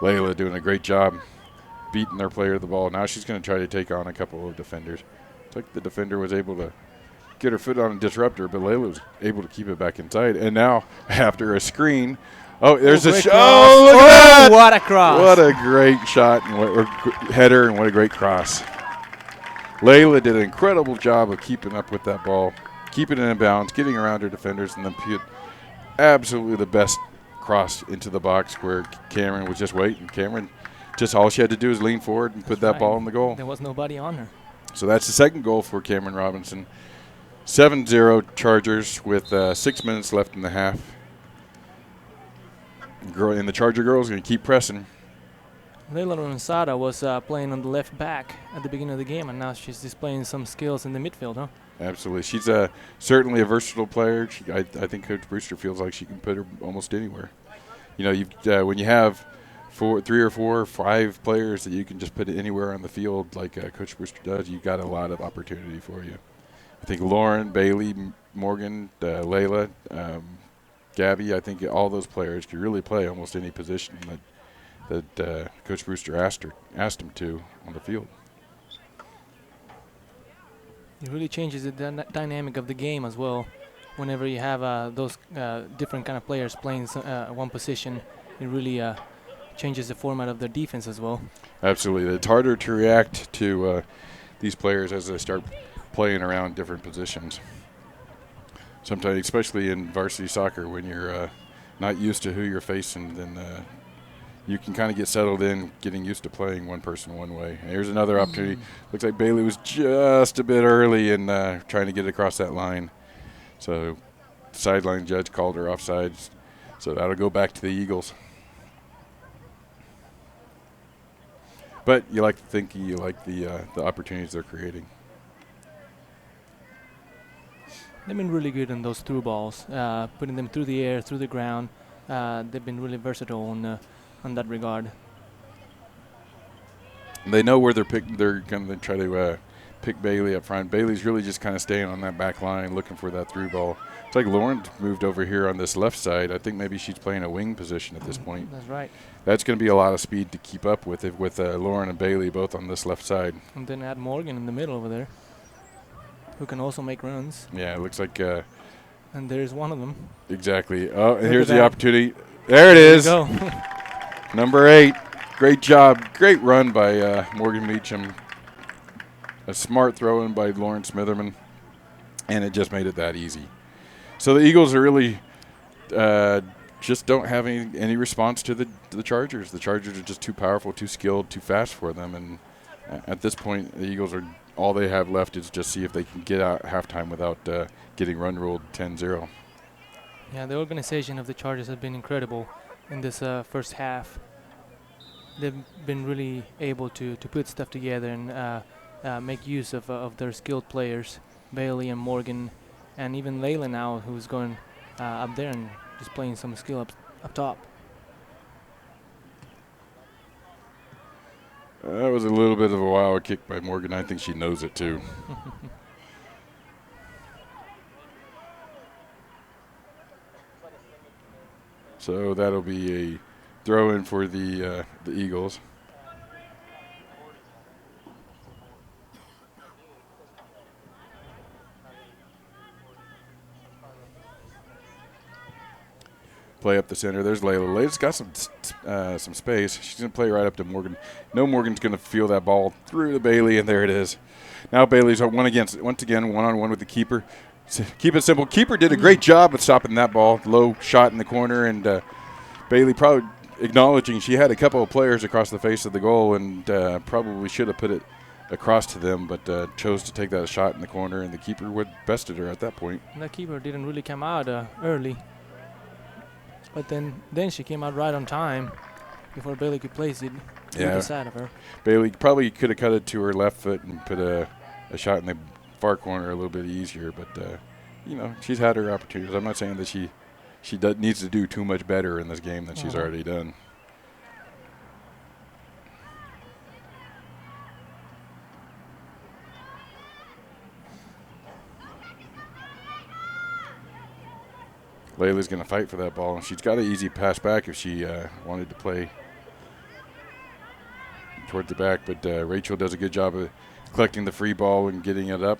Speaker 1: Layla doing a great job beating their player to the ball. Now she's going to try to take on a couple of defenders. It's like the defender was able to get her foot on a disruptor, but Layla was able to keep it back inside. And now, after a screen, there's a shot. Oh, look at that!
Speaker 3: What a cross.
Speaker 1: What a great shot and header, and what a great cross. Layla did an incredible job of keeping up with that ball, keeping it in bounds, getting around her defenders, and then put absolutely the best cross into the box where Cameron was just waiting. Cameron, just all she had to do is lean forward and put that ball in the goal.
Speaker 3: There was nobody on her.
Speaker 1: So that's the second goal for Cameron Robinson. 7-0 Chargers with 6 minutes left in the half. And the Charger girls are going to keep pressing.
Speaker 3: Layla Ramanzada was playing on the left back at the beginning of the game, and now she's displaying some skills in the midfield, huh?
Speaker 1: Absolutely. She's certainly a versatile player. I think Coach Brewster feels like she can put her almost anywhere. You know, when you have three or four or five players that you can just put anywhere on the field like Coach Brewster does, you've got a lot of opportunity for you. I think Lauren, Bailey, Morgan, Layla, Gabby, I think all those players could really play almost any position that Coach Brewster asked them to on the field.
Speaker 3: It really changes the dynamic of the game as well. Whenever you have those different kind of players playing one position, it really changes the format of their defense as well.
Speaker 1: Absolutely. It's harder to react to these players as they start playing around different positions. Sometimes, especially in varsity soccer, when you're not used to who you're facing, then you can kind of get settled in getting used to playing one person one way. And here's another opportunity. Looks like Bailey was just a bit early in trying to get across that line. So sideline judge called her offside. So that'll go back to the Eagles. But you like to think you like the opportunities they're creating.
Speaker 3: They've been really good on those through balls, putting them through the air, through the ground. They've been really versatile on that regard.
Speaker 1: They know where they're going to try to pick Bailey up front. Bailey's really just kind of staying on that back line, looking for that through ball. It's like Lauren moved over here on this left side. I think maybe she's playing a wing position at this point.
Speaker 3: That's right.
Speaker 1: That's going to be a lot of speed to keep up with Lauren and Bailey both on this left side.
Speaker 3: And then add Morgan in the middle over there, who can also make runs.
Speaker 1: Yeah, it looks like.
Speaker 3: And there's one of them.
Speaker 1: Exactly. Oh, and
Speaker 3: Look
Speaker 1: here's
Speaker 3: at
Speaker 1: the
Speaker 3: that.
Speaker 1: opportunity. There it is.
Speaker 3: There you go.
Speaker 1: Number 8. Great job. Great run by Morgan Meacham. A smart throw in by Lauren Smitherman. And it just made it that easy. So the Eagles are really just don't have any response to the Chargers. The Chargers are just too powerful, too skilled, too fast for them. And at this point, the Eagles are all they have left is just see if they can get out halftime without getting run ruled 10-0.
Speaker 3: Yeah, the organization of the Chargers has been incredible in this first half. They've been really able to put stuff together and make use of their skilled players, Bailey and Morgan, and even Layla now, who's going up there and displaying some skill up top.
Speaker 1: That was a little bit of a wild kick by Morgan. I think she knows it too. So that'll be a throw in for the Eagles. Play up the center. There's Layla. Layla's got some space. She's going to play right up to Morgan. No, Morgan's going to feel that ball through to Bailey, and there it is. Now Bailey's once again one-on-one with the keeper. Keep it simple. Keeper did a great job of stopping that ball. Low shot in the corner, and Bailey probably acknowledging she had a couple of players across the face of the goal and probably should have put it across to them, but chose to take that shot in the corner, and the keeper would bested her at that point.
Speaker 3: And that keeper didn't really come out early. But then she came out right on time before Bailey could place it to the side of her.
Speaker 1: Bailey probably could have cut it to her left foot and put a shot in the far corner a little bit easier, but she's had her opportunities. I'm not saying that she needs to do too much better in this game than she's already done. Layla's going to fight for that ball, and she's got an easy pass back if she wanted to play towards the back, but Rachel does a good job of collecting the free ball and getting it up.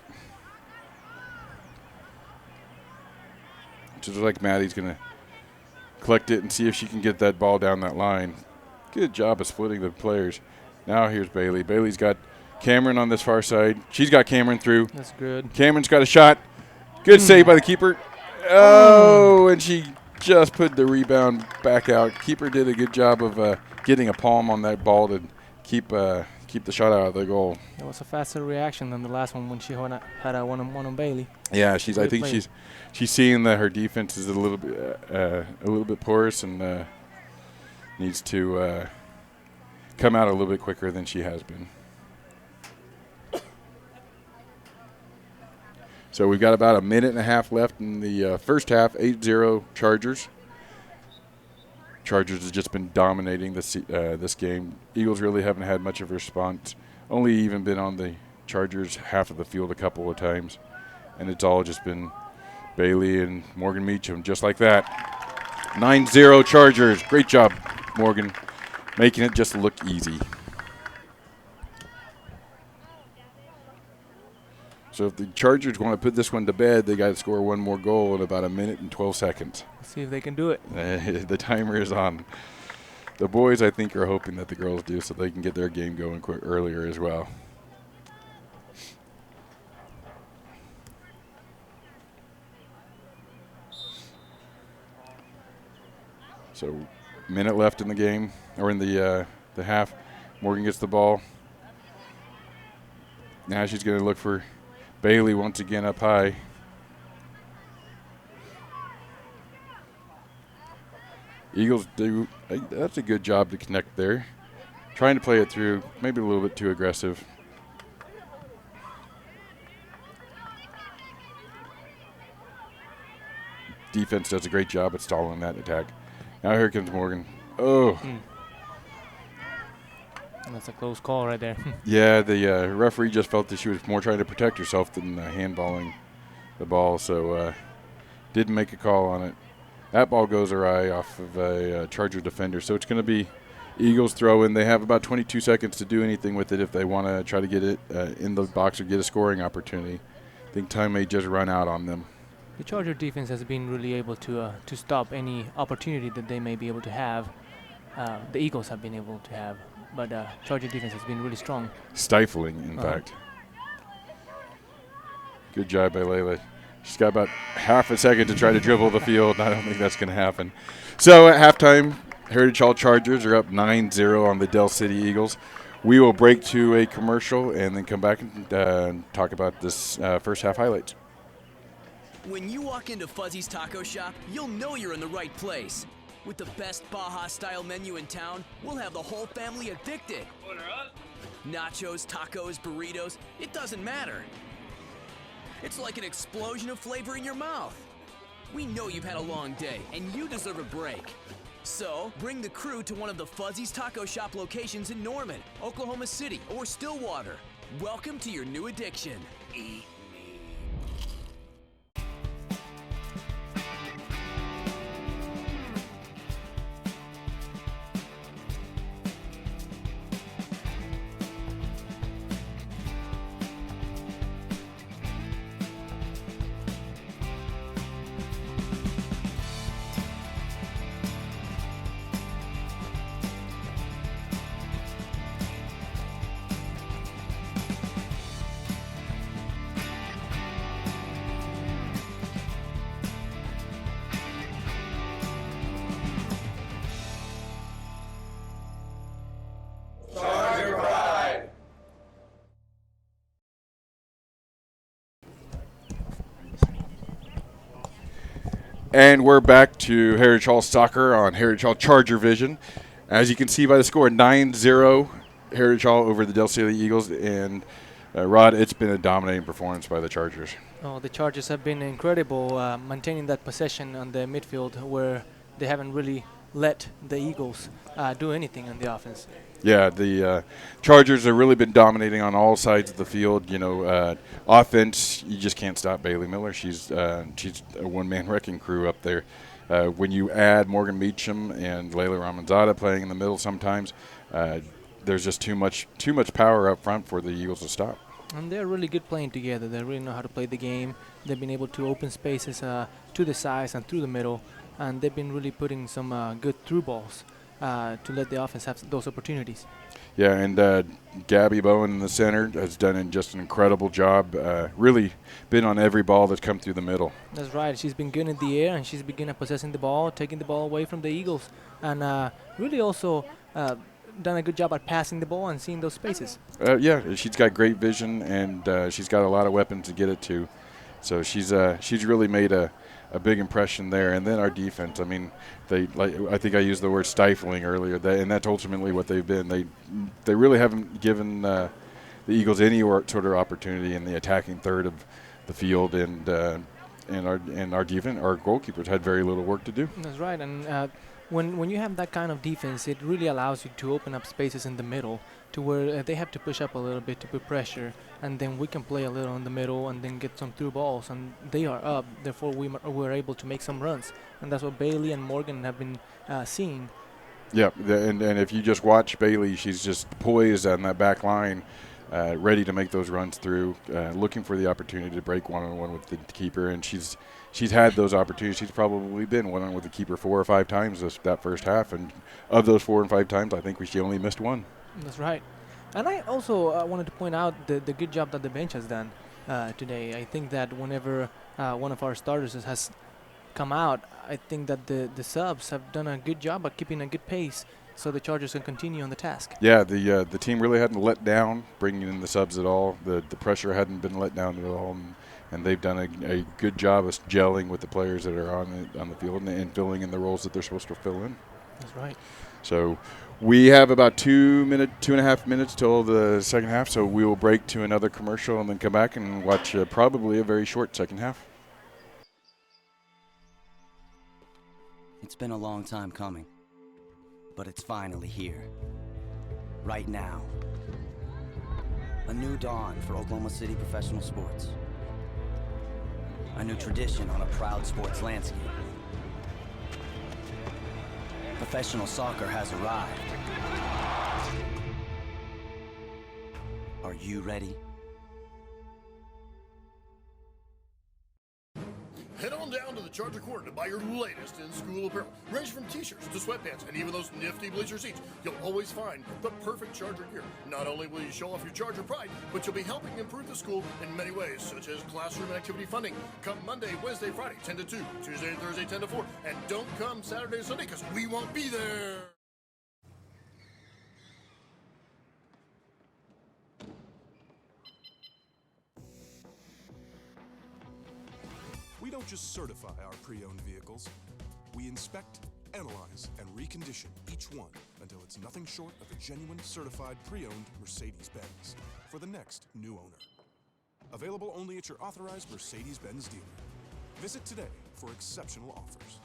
Speaker 1: Just like Maddie's going to collect it and see if she can get that ball down that line. Good job of splitting the players. Now here's Bailey. Bailey's got Cameron on this far side. She's got Cameron through.
Speaker 3: That's good.
Speaker 1: Cameron's got a shot. Good save by the keeper. Oh, and she just put the rebound back out. Keeper did a good job of getting a palm on that ball to keep the shot out of the goal.
Speaker 3: It was a faster reaction than the last one when she had a one-on-one on Bailey.
Speaker 1: Yeah, I think she's seeing that her defense is a little bit porous and needs to come out a little bit quicker than she has been. So we've got about a minute and a half left in the first half, 8-0 Chargers. Chargers has just been dominating this game. Eagles really haven't had much of a response. Only even been on the Chargers half of the field a couple of times, and it's all just been Bailey and Morgan Meacham, just like that. 9-0 Chargers. Great job, Morgan, making it just look easy. So if the Chargers want to put this one to bed, they got to score one more goal in about 1 minute and 12 seconds.
Speaker 3: Let's see if they can do it.
Speaker 1: The timer is on. The boys, I think, are hoping that the girls do so they can get their game going earlier as well. So, minute left in the game, or in the half. Morgan gets the ball. Now she's going to look for Bailey once again up high. Eagles do, that's a good job to connect there. Trying to play it through, maybe a little bit too aggressive. Defense does a great job at stalling that attack. Now here comes Morgan. Oh.
Speaker 3: That's a close call right there.
Speaker 1: Yeah, the referee just felt that she was more trying to protect herself than handballing the ball, so didn't make a call on it. That ball goes awry off of a Charger defender, so it's going to be Eagles throw in. They have about 22 seconds to do anything with it if they want to try to get it in the box or get a scoring opportunity. I think time may just run out on them.
Speaker 3: The Charger defense has been really able to stop any opportunity that they may be able to have. The Eagles have been able to have, but Charger defense has been really strong.
Speaker 1: Stifling, in fact. Good job by Layla. She's got about half a second to try to dribble the field. I don't think that's going to happen. So at halftime, Heritage Hall Chargers are up 9-0 on the Del City Eagles. We will break to a commercial and then come back and talk about this first half highlights.
Speaker 4: When you walk into Fuzzy's Taco Shop, you'll know you're in the right place. With the best Baja-style menu in town, we'll have the whole family addicted. Order up. Nachos, tacos, burritos, it doesn't matter. It's like an explosion of flavor in your mouth. We know you've had a long day, and you deserve a break. So, bring the crew to one of the Fuzzy's Taco Shop locations in Norman, Oklahoma City, or Stillwater. Welcome to your new addiction. Eat me.
Speaker 1: And we're back to Heritage Hall Soccer on Heritage Hall Charger Vision. As you can see by the score, 9-0 Heritage Hall over the Del City Eagles. And Rod, it's been a dominating performance by the Chargers.
Speaker 3: Oh, the Chargers have been incredible maintaining that possession on the midfield where they haven't really let the Eagles do anything on the offense.
Speaker 1: Yeah, the Chargers have really been dominating on all sides of the field. You know, offense, you just can't stop Bailey Miller. She's a one-man wrecking crew up there. When you add Morgan Meacham and Layla Ramanzada playing in the middle sometimes, there's just too much power up front for the Eagles to stop.
Speaker 3: And they're really good playing together. They really know how to play the game. They've been able to open spaces to the sides and through the middle, and they've been really putting some good through balls to let the offense have those opportunities.
Speaker 1: Yeah, and Gabby Bowen in the center has done just an incredible job. Really been on every ball that's come through the middle.
Speaker 3: That's right. She's been good in the air, and she's been good at possessing the ball, taking the ball away from the Eagles, and really also done a good job at passing the ball and seeing those spaces.
Speaker 1: Yeah, she's got great vision, and she's got a lot of weapons to get it to. So she's really made a big impression there. And then our defense, I mean, I think I used the word stifling earlier, and that's ultimately what they've been. They really haven't given the Eagles any sort of opportunity in the attacking third of the field, and our defense, our goalkeepers had very little work to do.
Speaker 3: That's right, and when you have that kind of defense, it really allows you to open up spaces in the middle to where they have to push up a little bit to put pressure, and then we can play a little in the middle and then get some through balls, and they are up. Therefore, we're able to make some runs, and that's what Bailey and Morgan have been seeing.
Speaker 1: Yeah, and if you just watch Bailey, she's just poised on that back line, ready to make those runs through, looking for the opportunity to break one-on-one with the keeper, and she's had those opportunities. She's probably been one-on-one with the keeper 4 or 5 times that first half, and of those 4 and 5 times, I think she only missed one.
Speaker 3: That's right. And I also wanted to point out the good job that the bench has done today. I think that whenever one of our starters has come out, I think that the subs have done a good job at keeping a good pace so the Chargers can continue on the task.
Speaker 1: Yeah, the team really hadn't let down bringing in the subs at all. The pressure hadn't been let down at all, and they've done a good job of gelling with the players that are on the field and filling in the roles that they're supposed to fill in.
Speaker 3: That's right.
Speaker 1: So we have about 2.5 minutes till the second half, so we will break to another commercial and then come back and watch probably a very short second half.
Speaker 5: It's been a long time coming, but it's finally here. Right now. A new dawn for Oklahoma City professional sports. A new tradition on a proud sports landscape. Professional soccer has arrived. Are you ready?
Speaker 6: Head on down to the Charger Corner to buy your latest in-school apparel. Range from t-shirts to sweatpants and even those nifty bleacher seats. You'll always find the perfect Charger gear. Not only will you show off your Charger pride, but you'll be helping improve the school in many ways, such as classroom and activity funding. Come Monday, Wednesday, Friday, 10 to 2. Tuesday and Thursday, 10 to 4. And don't come Saturday and Sunday because we won't be there.
Speaker 7: We don't just certify our pre-owned vehicles. We inspect, analyze, and recondition each one until it's nothing short of a genuine certified pre-owned Mercedes-Benz for the next new owner. Available only at your authorized Mercedes-Benz dealer. Visit today for exceptional offers.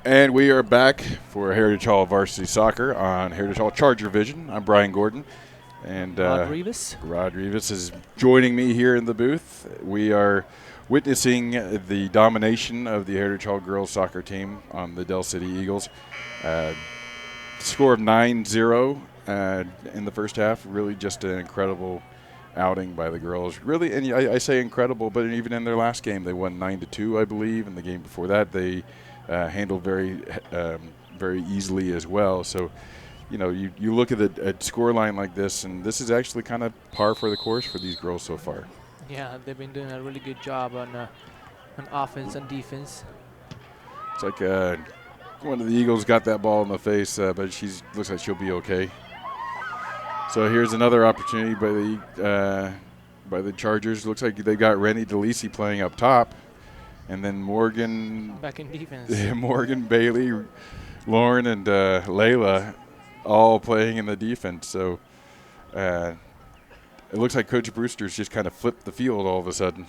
Speaker 1: And we are back for Heritage Hall Varsity Soccer on Heritage Hall Charger Vision. I'm Brian Gordon. And
Speaker 3: Rod Rivas.
Speaker 1: Rod Rivas is joining me here in the booth. We are witnessing the domination of the Heritage Hall girls soccer team on the DELCITY Eagles. Score of 9-0 in the first half. Really just an incredible outing by the girls. Really, and I say incredible, but even in their last game, they won 9-2, I believe. And the game before that, they handled very easily as well. So, you know, you look at a score line like this, and this is actually kind of par for the course for these girls so far.
Speaker 3: Yeah, they've been doing a really good job on offense and defense.
Speaker 1: It's like one of the Eagles got that ball in the face, but she looks like she'll be okay. So here's another opportunity by the Chargers. Looks like they got Rennie DeLisi playing up top. And then Morgan.
Speaker 3: Back in defense.
Speaker 1: Morgan, Bailey, Lauren, and Layla all playing in the defense. So it looks like Coach Brewster's just kind of flipped the field all of a sudden.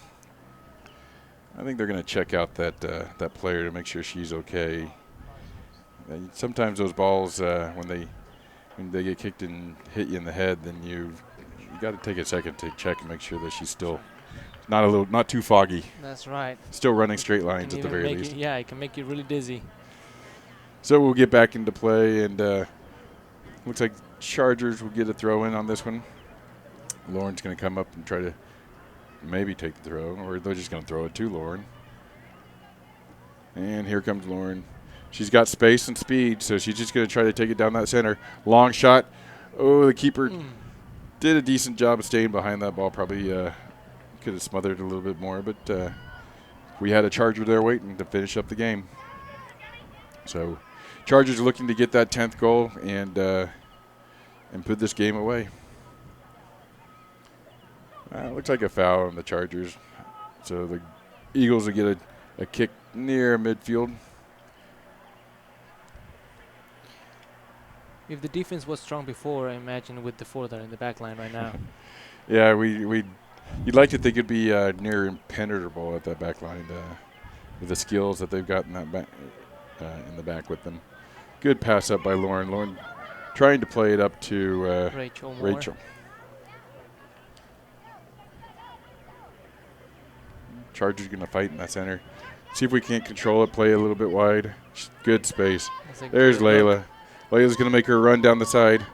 Speaker 1: I think they're going to check out that player to make sure she's okay. Sometimes those balls, when they get kicked and hit you in the head, then you got to take a second to check and make sure that she's still not too foggy.
Speaker 3: That's right.
Speaker 1: Still running straight lines at the very least.
Speaker 3: Yeah, it can make you really dizzy.
Speaker 1: So we'll get back into play, and looks like Chargers will get a throw in on this one. Lauren's going to come up and try to maybe take the throw, or they're just going to throw it to Lauren. And here comes Lauren. She's got space and speed, so she's just going to try to take it down that center. Long shot. Oh, the keeper did a decent job of staying behind that ball. Probably could have smothered it a little bit more, but we had a Charger there waiting to finish up the game. So Chargers are looking to get that 10th goal and put this game away. Looks like a foul on the Chargers. So the Eagles will get a kick near midfield.
Speaker 3: If the defense was strong before, I imagine with the 4 that are in the back line right now.
Speaker 1: Yeah, you'd like to think it'd be near impenetrable at that back line with the skills that they've got in that back, in the back with them. Good pass up by Lauren. Lauren trying to play it up to Rachel. Chargers going to fight in that center. See if we can't control it, play a little bit wide. Good space. There's Layla. Layla's going to make her run down the side.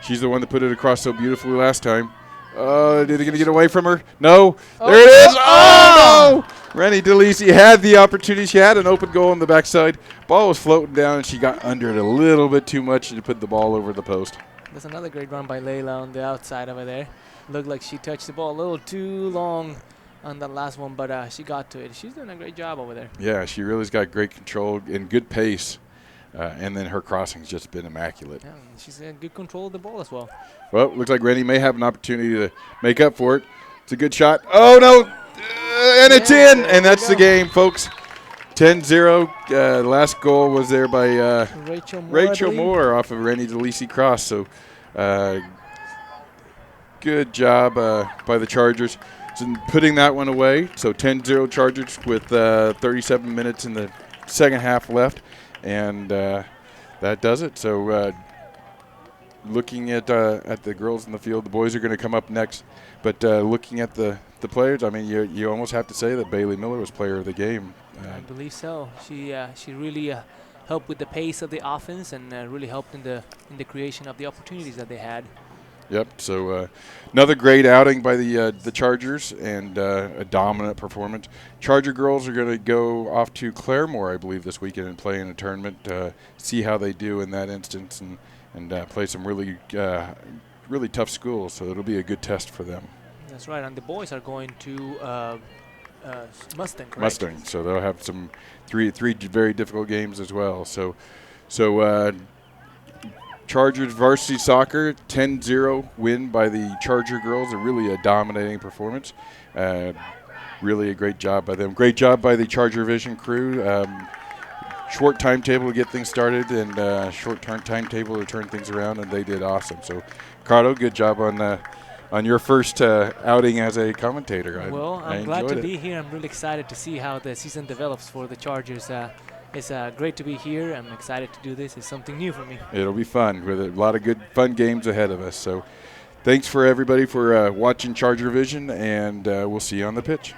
Speaker 1: She's the one that put it across so beautifully last time. Is it going to get away from her? No. There it is. Oh, no. Rennie DeLisi had the opportunity. She had an open goal on the backside. Ball was floating down, and she got under it a little bit too much to put the ball over the post.
Speaker 3: That's another great run by Layla on the outside over there. Looked like she touched the ball a little too long on that last one, but she got to it. She's doing a great job over there.
Speaker 1: Yeah, she really's got great control and good pace. And then her crossing's just been immaculate.
Speaker 3: Yeah, she's in good control of the ball as well.
Speaker 1: Well, looks like Rennie may have an opportunity to make up for it. It's a good shot. Oh, no. And it's in. And that's the game, folks. 10-0. Last goal was there by Rachel Moore off of Rennie DeLisi cross. So good job by the Chargers in putting that one away. So 10-0 Chargers with 37 minutes in the second half left. And that does it. So looking at the girls in the field, the boys are going to come up next. But looking at the players, I mean, you almost have to say that Bailey Miller was player of the game.
Speaker 3: I believe so. She really helped with the pace of the offense and really helped in the creation of the opportunities that they had.
Speaker 1: Yep. So another great outing by the Chargers and a dominant performance. Charger girls are going to go off to Claremore, I believe, this weekend and play in a tournament. See how they do in that instance and play some really tough schools. So it'll be a good test for them.
Speaker 3: That's right. And the boys are going to Mustang. Correct?
Speaker 1: Mustang. So they'll have some three very difficult games as well. So. Chargers varsity soccer, 10-0 win by the Charger girls. Really a dominating performance. Really a great job by them. Great job by the Charger Vision crew. Short timetable to get things started and short timetable to turn things around, and they did awesome. So, Cardo, good job on your first outing as a commentator.
Speaker 3: I'm glad to be here. I'm really excited to see how the season develops for the Chargers. It's great to be here. I'm excited to do this. It's something new for me.
Speaker 1: It'll be fun with a lot of good, fun games ahead of us. So thanks for everybody for watching Charger Vision, and we'll see you on the pitch.